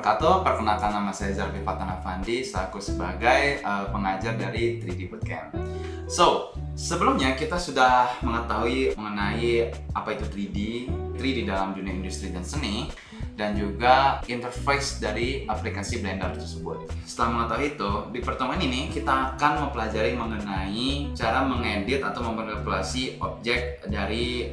wabarakatuh. Perkenalkan, nama saya Zarfi Fatan Afandi, selaku sebagai pengajar dari 3D Bootcamp. So, sebelumnya kita sudah mengetahui mengenai apa itu 3D dalam dunia industri dan seni, dan juga interface dari aplikasi Blender tersebut. Setelah mengetahui itu, di pertemuan ini kita akan mempelajari mengenai cara mengedit atau memanipulasi objek dari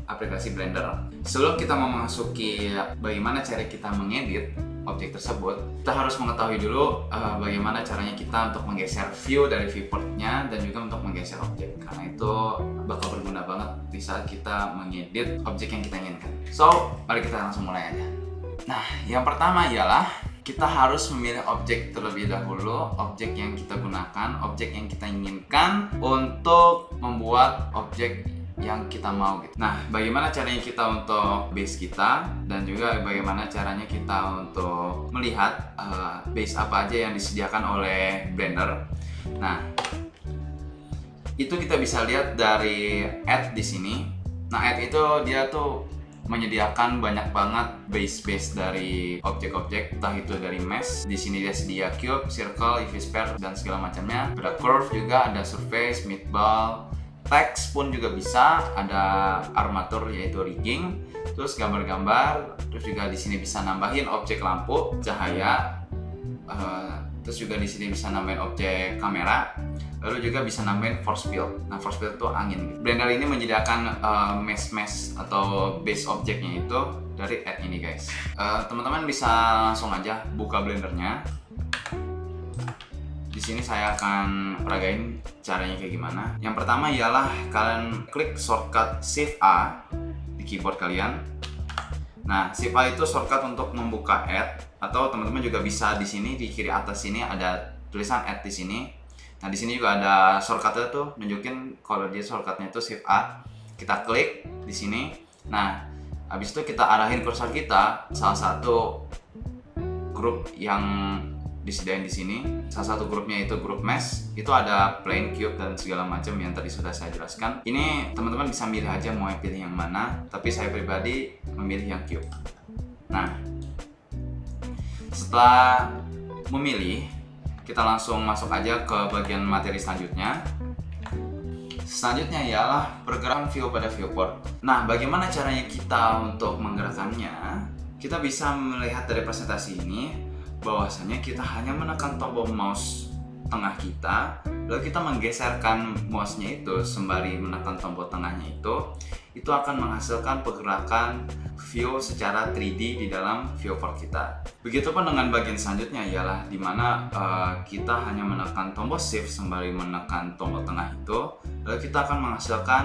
aplikasi Blender. Sebelum kita memasuki bagaimana cara kita mengedit objek tersebut, kita harus mengetahui dulu bagaimana caranya kita untuk menggeser view dari viewportnya dan juga untuk menggeser objek, karena itu bakal berguna banget di saat kita mengedit objek yang kita inginkan. So, mari kita langsung mulai aja. Nah, yang pertama ialah kita harus memilih objek terlebih dahulu, objek yang kita gunakan, objek yang kita inginkan untuk membuat objek yang kita mau gitu. Nah, bagaimana caranya kita untuk base kita, dan juga bagaimana caranya kita untuk melihat base apa aja yang disediakan oleh Blender. Nah, itu kita bisa lihat dari add di sini. Nah, add itu dia tuh menyediakan banyak banget base dari objek-objek, entah itu dari mesh. Di sini dia sedia cube, circle, UV sphere, dan segala macamnya. Ada curve juga, ada surface, meatball, teks pun juga bisa, ada armatur yaitu rigging, terus gambar-gambar, terus juga di sini bisa nambahin objek lampu, cahaya, terus juga di sini bisa nambahin objek kamera, lalu juga bisa nambahin force field. Nah, force field itu angin gitu. Blender ini menyediakan mesh atau base objeknya itu dari add ini, guys. Teman-teman bisa langsung aja buka Blendernya. Di sini saya akan peragain caranya kayak gimana. Yang pertama ialah kalian klik shortcut Shift A di keyboard kalian. Nah, Shift A itu shortcut untuk membuka add, atau teman-teman juga bisa di sini di kiri atas sini ada tulisan add di sini. Nah, di sini juga ada shortcutnya tuh, nunjukin kalau dia shortcutnya itu Shift A. Kita klik di sini. Nah, habis itu kita arahin kursor kita salah satu grup yang disediain di sini. Salah satu grupnya itu grup mesh, itu ada plane, cube, dan segala macam yang tadi sudah saya jelaskan. Ini teman-teman bisa milih aja mau pilih yang mana, tapi saya pribadi memilih yang cube. Nah, setelah memilih, kita langsung masuk aja ke bagian materi selanjutnya. Selanjutnya ialah pergerakan view pada viewport. Nah, bagaimana caranya kita untuk menggerakkannya? Kita bisa melihat dari presentasi ini bahwasanya kita hanya menekan tombol mouse tengah kita, lalu kita menggeserkan mouse-nya itu sembari menekan tombol tengahnya itu akan menghasilkan pergerakan view secara 3D di dalam viewport kita. Begitupun dengan bagian selanjutnya ialah dimana kita hanya menekan tombol shift sembari menekan tombol tengah itu, lalu kita akan menghasilkan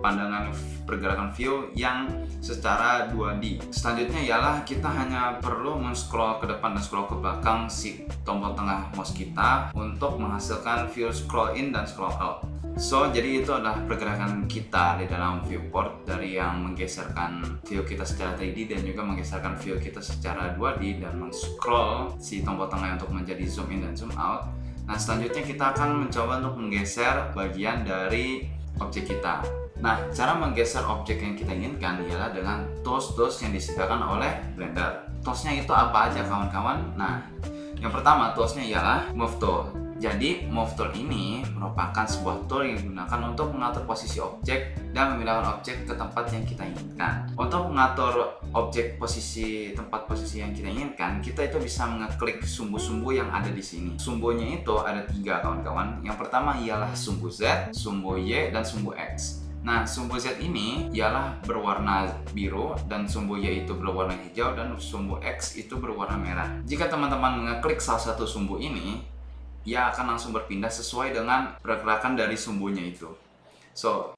pandangan pergerakan view yang secara 2D. Selanjutnya ialah kita hanya perlu men-scroll ke depan dan scroll ke belakang si tombol tengah mouse kita untuk menghasilkan view scroll in dan scroll out. So, jadi itu adalah pergerakan kita di dalam viewport, dari yang menggeserkan view kita secara 3D dan juga menggeserkan view kita secara 2D dan men-scroll si tombol tengah untuk menjadi zoom in dan zoom out. Nah, selanjutnya kita akan mencoba untuk menggeser bagian dari objek kita. Nah, cara menggeser objek yang kita inginkan ialah dengan tools-tools yang disediakan oleh Blender. Toolsnya itu apa aja, kawan-kawan? Nah, yang pertama toolsnya ialah Move Tool. Jadi, Move Tool ini merupakan sebuah tool yang digunakan untuk mengatur posisi objek dan memindahkan objek ke tempat yang kita inginkan. Untuk mengatur objek tempat posisi yang kita inginkan, kita itu bisa mengeklik sumbu-sumbu yang ada di sini. Sumbunya itu ada 3, kawan-kawan. Yang pertama ialah sumbu Z, sumbu Y, dan sumbu X. Nah, sumbu Z ini ialah berwarna biru, dan sumbu Y itu berwarna hijau, dan sumbu X itu berwarna merah. Jika teman-teman mengeklik salah satu sumbu ini, ia akan langsung berpindah sesuai dengan pergerakan dari sumbunya itu. So,